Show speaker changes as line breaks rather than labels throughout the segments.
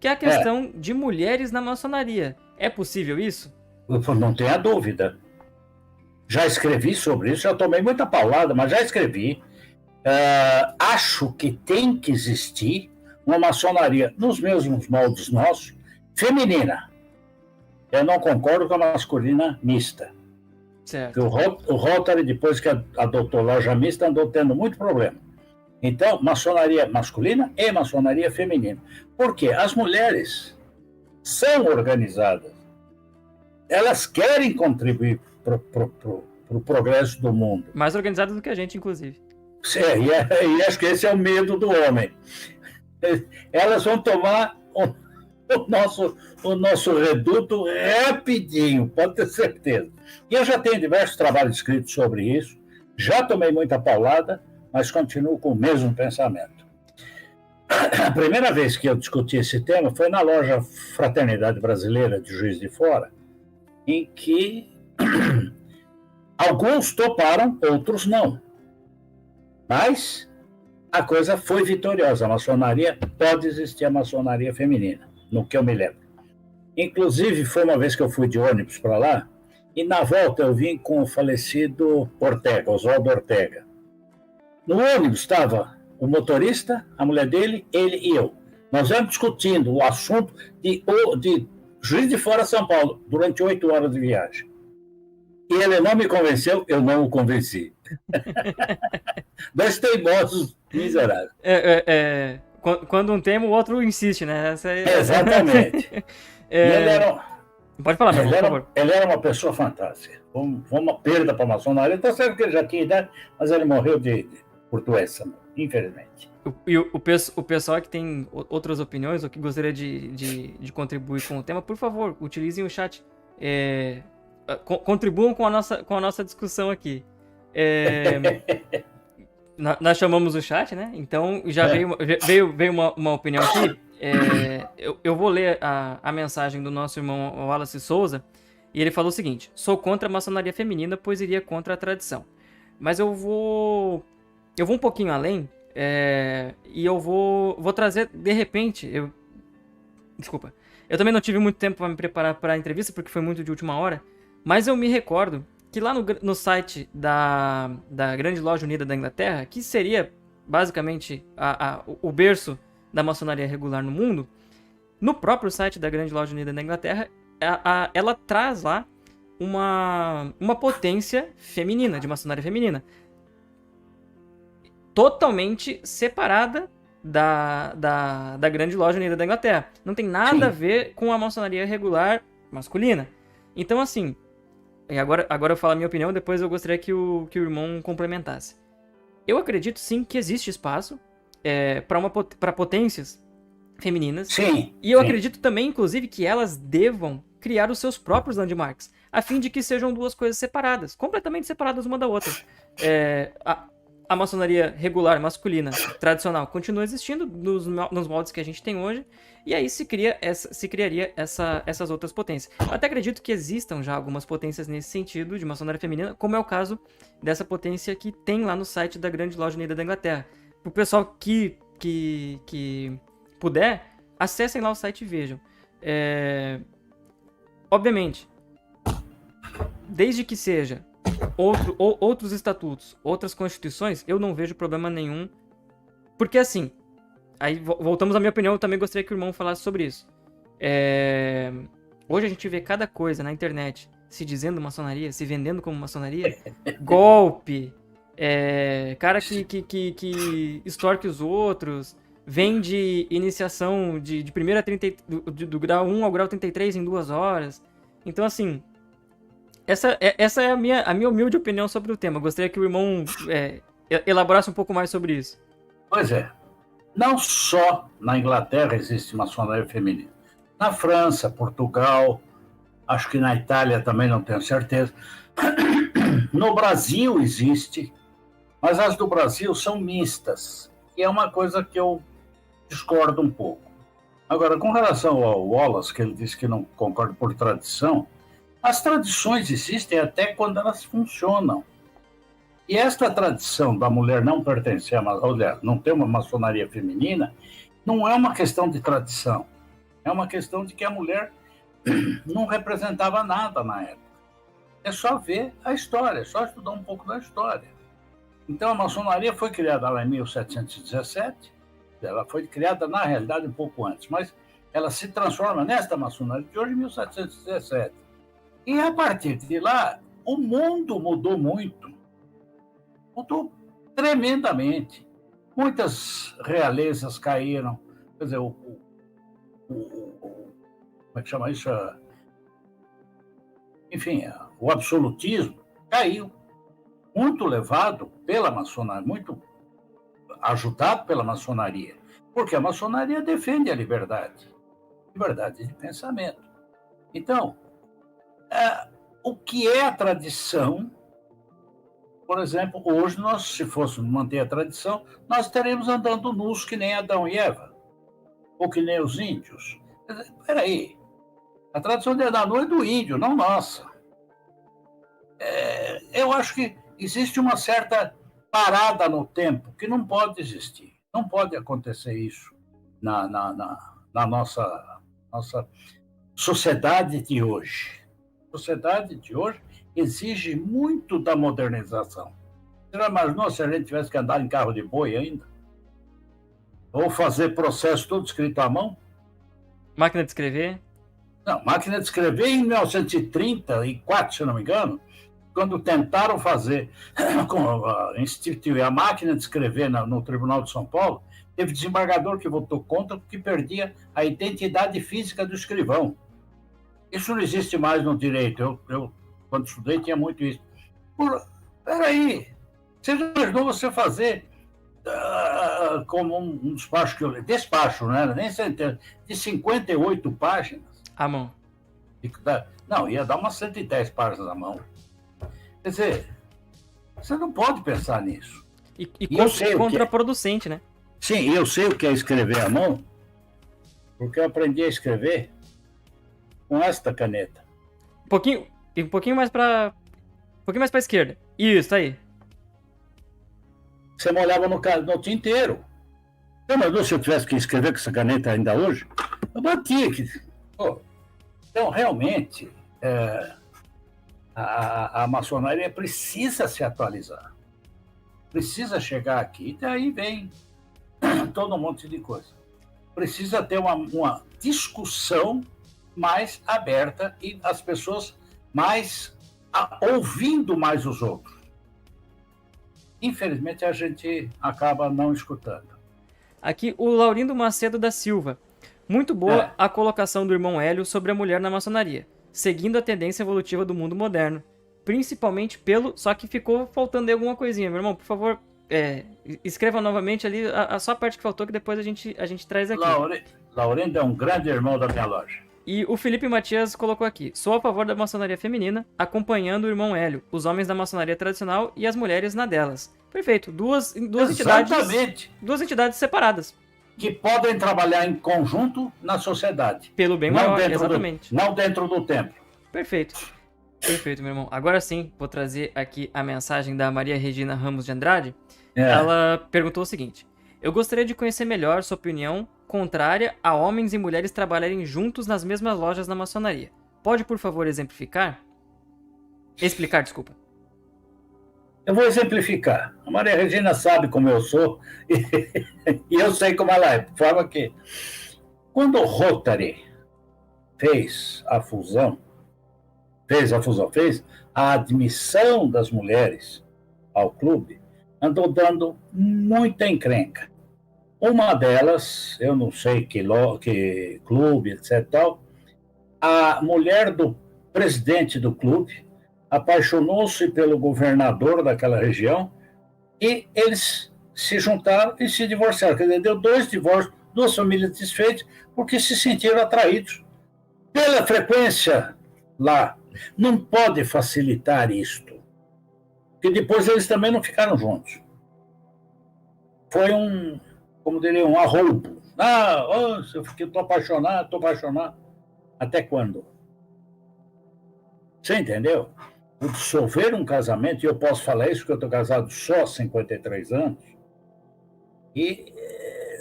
que é a questão de mulheres na maçonaria. É possível isso?
Não tenha dúvida. Já escrevi sobre isso, já tomei muita paulada, mas já escrevi. Acho que tem que existir uma maçonaria nos mesmos moldes nossos, feminina. Eu não concordo com a masculina mista.
Certo.
O Rotary, depois que adotou loja mista, andou tendo muito problema. Então, maçonaria masculina e maçonaria feminina. Por quê? As mulheres são organizadas. Elas querem contribuir para o progresso do mundo.
Mais organizadas do que a gente, inclusive.
E acho que esse é o medo do homem. Elas vão tomar o nosso reduto rapidinho, pode ter certeza. E eu já tenho diversos trabalhos escritos sobre isso, já tomei muita paulada, mas continuo com o mesmo pensamento. A primeira vez que eu discuti esse tema foi na loja Fraternidade Brasileira de Juiz de Fora, em que alguns toparam, outros não. Mas a coisa foi vitoriosa. A maçonaria, pode existir a maçonaria feminina, no que eu me lembro. Inclusive, foi uma vez que eu fui de ônibus para lá, e na volta eu vim com o falecido Ortega, Oswaldo Ortega. No ônibus estava o motorista, a mulher dele, ele e eu. Nós vamos discutindo o assunto de Juiz de Fora, São Paulo, durante 8 horas de viagem. E ele não me convenceu, eu não o convenci. 2 teimosos miseráveis.
Quando um tema, o outro insiste, né?
Exatamente.
Pode falar, meu irmão, por favor.
Ele era uma pessoa fantástica. Foi uma perda para a maçonaria. Está certo que ele já tinha idade, mas ele morreu por doença, infelizmente.
E o pessoal que tem outras opiniões ou que gostaria de contribuir com o tema, por favor, utilizem o chat. Contribuam com a nossa discussão aqui. Nós chamamos o chat, né? Então já veio uma opinião aqui. Eu vou ler a mensagem do nosso irmão Wallace Souza. E ele falou o seguinte: sou contra a maçonaria feminina, pois iria contra a tradição. Mas eu vou um pouquinho além. E eu vou trazer, de repente. Desculpa. Eu também não tive muito tempo para me preparar para a entrevista, porque foi muito de última hora. Mas eu me recordo que lá no site da Grande Loja Unida da Inglaterra, que seria basicamente o berço da maçonaria regular no mundo, no próprio site da Grande Loja Unida da Inglaterra, ela traz lá uma potência feminina, de maçonaria feminina, totalmente separada da Grande Loja Unida da Inglaterra. Não tem nada a ver com a maçonaria regular masculina. Então, assim, agora eu falo a minha opinião, depois eu gostaria que o irmão complementasse. Eu acredito, sim, que existe espaço para potências femininas.
Sim.
E eu acredito também, inclusive, que elas devam criar os seus próprios landmarks, a fim de que sejam duas coisas separadas, completamente separadas uma da outra. A maçonaria regular, masculina, tradicional, continua existindo nos moldes que a gente tem hoje, e aí se criaria essas outras potências. Eu até acredito que existam já algumas potências nesse sentido, de maçonaria feminina, como é o caso dessa potência que tem lá no site da Grande Loja Unida da Inglaterra. Para o pessoal que puder, acessem lá o site e vejam. Obviamente, desde que seja outros estatutos, outras constituições, eu não vejo problema nenhum. Porque assim, aí voltamos à minha opinião, eu também gostaria que o irmão falasse sobre isso. Hoje a gente vê cada coisa na internet se dizendo maçonaria, se vendendo como maçonaria, golpe, cara que extorque os outros, vende iniciação de primeira do grau 1 ao grau 33 em 2 horas. Então assim, essa é a minha humilde opinião sobre o tema. Gostaria que o irmão elaborasse um pouco mais sobre isso.
Pois é. Não só na Inglaterra existe maçonaria feminina. Na França, Portugal, acho que na Itália também, não tenho certeza. No Brasil existe, mas as do Brasil são mistas. E é uma coisa que eu discordo um pouco. Agora, com relação ao Wallace, que ele disse que não concorda por tradição, as tradições existem até quando elas funcionam. E esta tradição da mulher não pertencer não ter uma maçonaria feminina, não é uma questão de tradição. É uma questão de que a mulher não representava nada na época. É só ver a história, é só estudar um pouco da história. Então, a maçonaria foi criada lá em 1717, ela foi criada, na realidade, um pouco antes, mas ela se transforma nesta maçonaria de hoje em 1717. E, a partir de lá, o mundo mudou muito. Mudou tremendamente. Muitas realezas caíram. Quer dizer, como é que chama isso? Enfim, o absolutismo caiu. Muito levado pela maçonaria, muito ajudado pela maçonaria. Porque a maçonaria defende a liberdade de pensamento. Então, o que é a tradição? Por exemplo, hoje nós, se fôssemos manter a tradição, nós estaríamos andando nus que nem Adão e Eva, ou que nem os índios. Espera aí, a tradição de andar nu é do índio, não nossa. Eu acho que existe uma certa parada no tempo que não pode existir. Não pode acontecer isso na nossa sociedade de hoje. A sociedade de hoje exige muito da modernização. Você já imaginou se a gente tivesse que andar em carro de boi ainda? Ou fazer processo todo escrito à mão?
Máquina de escrever?
Não, máquina de escrever em 1934, se não me engano, quando tentaram instituir a máquina de escrever no Tribunal de São Paulo, teve desembargador que votou contra porque perdia a identidade física do escrivão. Isso não existe mais no direito. Eu quando estudei, tinha muito isso. Peraí, você já imaginou você fazer como um despacho, despacho, né? Nem centena, de 58 páginas?
À mão.
Não, ia dar umas 110 páginas à mão. Quer dizer, você não pode pensar nisso.
E contraproducente, né?
Sim, eu sei o que é escrever à mão, porque eu aprendi a escrever com esta caneta.
Um pouquinho mais para esquerda. Isso, tá aí.
Você molhava no tinteiro. Mas se eu tivesse que escrever com essa caneta ainda hoje, eu batia aqui. Então, realmente, a maçonaria precisa se atualizar. Precisa chegar aqui, e daí vem todo um monte de coisa. Precisa ter uma discussão mais aberta e as pessoas ouvindo mais os outros. Infelizmente, a gente acaba não escutando.
Aqui, o Laurindo Macedo da Silva. Muito boa a colocação do irmão Hélio sobre a mulher na maçonaria, seguindo a tendência evolutiva do mundo moderno. Principalmente só que ficou faltando aí alguma coisinha. Meu irmão, por favor, escreva novamente ali só a parte que faltou, que depois a gente traz aqui.
Laurindo é um grande irmão da minha loja.
E o Felipe Matias colocou aqui: sou a favor da maçonaria feminina, acompanhando o irmão Hélio, os homens da maçonaria tradicional e as mulheres na delas. Perfeito. Duas entidades separadas.
Que podem trabalhar em conjunto na sociedade.
Pelo bem maior, exatamente.
Não dentro do templo.
Perfeito. Perfeito, meu irmão. Agora sim, vou trazer aqui a mensagem da Maria Regina Ramos de Andrade. Ela perguntou o seguinte: eu gostaria de conhecer melhor sua opinião contrária a homens e mulheres trabalharem juntos nas mesmas lojas na maçonaria. Pode, por favor, explicar, desculpa.
Eu vou exemplificar. A Maria Regina sabe como eu sou e eu sei como ela é. De forma que, quando o Rotary fez a admissão das mulheres ao clube, andou dando muita encrenca. Uma delas, eu não sei que clube, etc. A mulher do presidente do clube apaixonou-se pelo governador daquela região e eles se juntaram e se divorciaram. Quer dizer, deu 2 divórcios, 2 famílias desfeitas, porque se sentiram atraídos pela frequência lá. Não pode facilitar isto, porque depois eles também não ficaram juntos. Foi um arroubo. Eu estou apaixonado. Até quando? Você entendeu? O dissolver um casamento, e eu posso falar isso porque eu estou casado só há 53 anos, e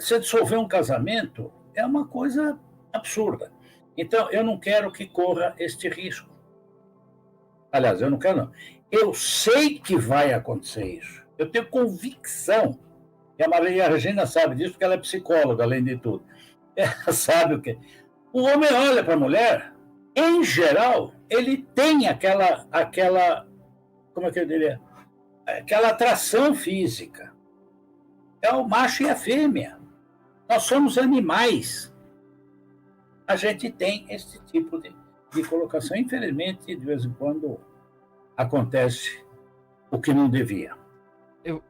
se dissolver um casamento é uma coisa absurda. Então, eu não quero que corra este risco. Aliás, eu não quero, não. Eu sei que vai acontecer isso. Eu tenho convicção. E a Maria Regina sabe disso, porque ela é psicóloga, além de tudo. Ela sabe o que. O homem olha para a mulher, em geral, ele tem aquela, como é que eu diria? Aquela atração física. É o macho e a fêmea. Nós somos animais. A gente tem esse tipo de colocação. Infelizmente, de vez em quando, acontece o que não devia.
Eu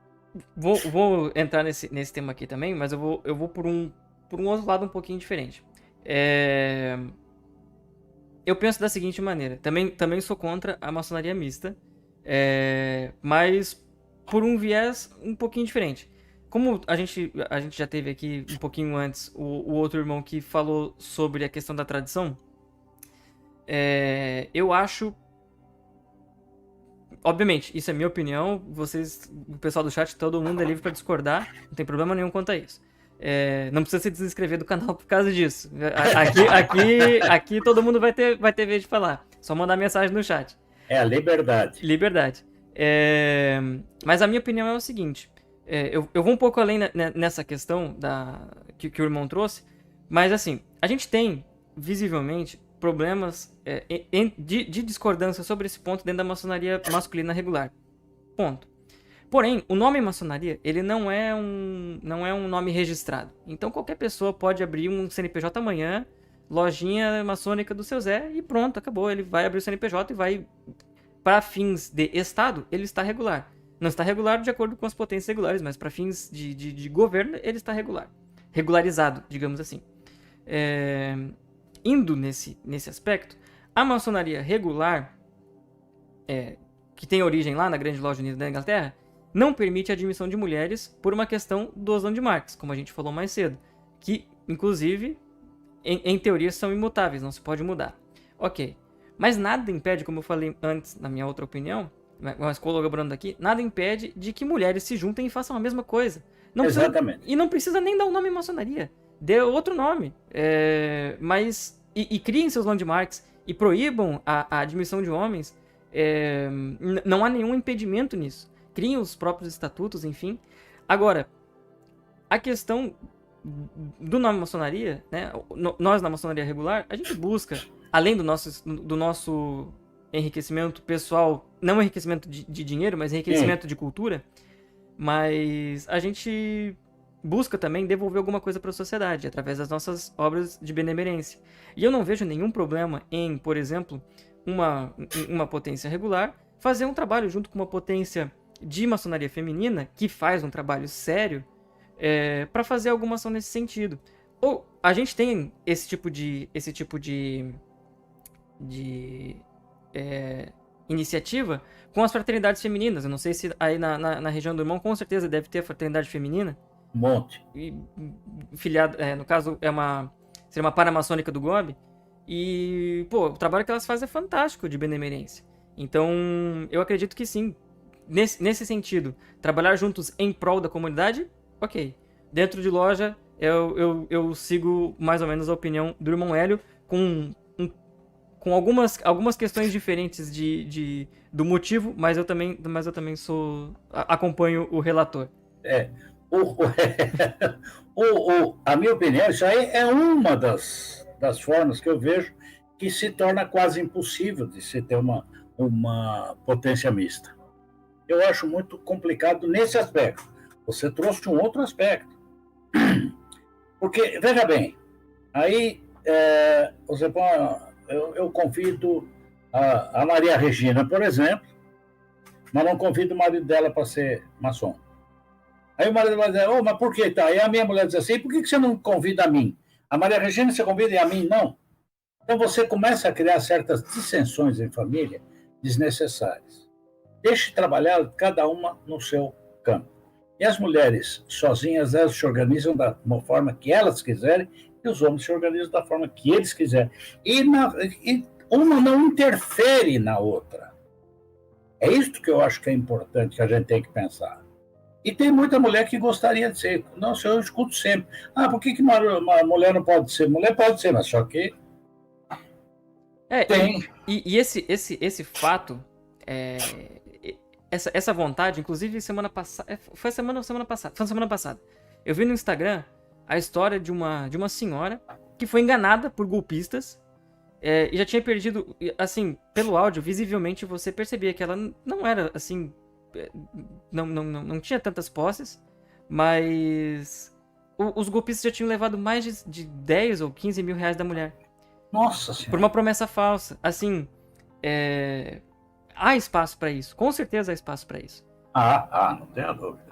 vou entrar nesse tema aqui também, mas eu vou por um outro lado um pouquinho diferente. Eu penso da seguinte maneira. Também sou contra a maçonaria mista, mas por um viés um pouquinho diferente. Como a gente já teve aqui um pouquinho antes o outro irmão que falou sobre a questão da tradição, eu acho... Obviamente, isso é minha opinião. Vocês, o pessoal do chat, todo mundo é livre para discordar. Não tem problema nenhum quanto a isso. Não precisa se desinscrever do canal por causa disso. Aqui todo mundo vai ter vez de falar. Só mandar mensagem no chat.
É a liberdade.
Liberdade. Mas a minha opinião é o seguinte. Eu vou um pouco além nessa questão que o irmão trouxe. Mas assim, a gente tem, visivelmente, problemas de discordância sobre esse ponto dentro da maçonaria masculina regular. Ponto. Porém, o nome maçonaria, ele não é um nome registrado. Então, qualquer pessoa pode abrir um CNPJ amanhã, lojinha maçônica do seu Zé, e pronto, acabou. Ele vai abrir o CNPJ e vai, para fins de Estado, ele está regular. Não está regular de acordo com as potências regulares, mas para fins de governo, ele está regular. Regularizado, digamos assim. Indo nesse aspecto, a maçonaria regular, que tem origem lá na Grande Loja Unida da Inglaterra, não permite a admissão de mulheres por uma questão do Osão de Marx, como a gente falou mais cedo, que, inclusive, em teoria são imutáveis, não se pode mudar. Ok, mas nada impede, como eu falei antes, na minha outra opinião, mas colaborando aqui, nada impede de que mulheres se juntem e façam a mesma coisa.
Exatamente.
E não precisa nem dar o nome maçonaria. Dê outro nome. Mas criem seus landmarks e proíbam a admissão de homens. Não há nenhum impedimento nisso. Criem os próprios estatutos, enfim. Agora, a questão do nome maçonaria, né? Nós na maçonaria regular, a gente busca, além do nosso enriquecimento pessoal, não enriquecimento de dinheiro, mas enriquecimento de cultura, mas a gente busca também devolver alguma coisa para a sociedade, através das nossas obras de benemerência. E eu não vejo nenhum problema em, por exemplo, uma potência regular fazer um trabalho junto com uma potência de maçonaria feminina, que faz um trabalho sério, para fazer alguma ação nesse sentido. Ou a gente tem esse tipo de iniciativa com as fraternidades femininas. Eu não sei se aí na região do irmão, com certeza deve ter fraternidade feminina.
Um monte.
Filiado, no caso, seria uma paramaçônica do GOB. E, o trabalho que elas fazem é fantástico de benemerência. Então, eu acredito que sim. Nesse sentido, trabalhar juntos em prol da comunidade, ok. Dentro de loja, eu sigo mais ou menos a opinião do irmão Hélio, com algumas questões diferentes do motivo, mas eu também acompanho o relator.
A minha opinião, isso aí é uma das formas que eu vejo que se torna quase impossível de se ter uma potência mista. Eu acho muito complicado nesse aspecto. Você trouxe um outro aspecto. Porque, veja bem, aí eu convido a Maria Regina, por exemplo, mas não convido o marido dela para ser maçom. Aí o marido vai dizer, mas por que? Tá? Aí a minha mulher diz assim, por que você não convida a mim? A Maria Regina você convida e a mim não? Então você começa a criar certas dissensões em família desnecessárias. Deixe trabalhar cada uma no seu campo. E as mulheres sozinhas, elas se organizam da forma que elas quiserem, e os homens se organizam da forma que eles quiserem. E uma não interfere na outra. É isso que eu acho que é importante, que a gente tem que pensar. E tem muita mulher que gostaria de ser. Nossa, eu escuto sempre. Ah, por que uma mulher não pode ser? Mulher pode ser, mas só que tem.
E esse fato, essa vontade, inclusive semana passada, foi semana passada. Eu vi no Instagram a história de uma senhora que foi enganada por golpistas e já tinha perdido, assim, pelo áudio, visivelmente você percebia que ela não era, assim, não tinha tantas posses, mas os golpistas já tinham levado mais de 10 ou 15 mil reais da mulher.
Nossa Senhora.
Por uma promessa falsa. Assim, há espaço pra isso. Com certeza há espaço pra isso.
Não tenho dúvida.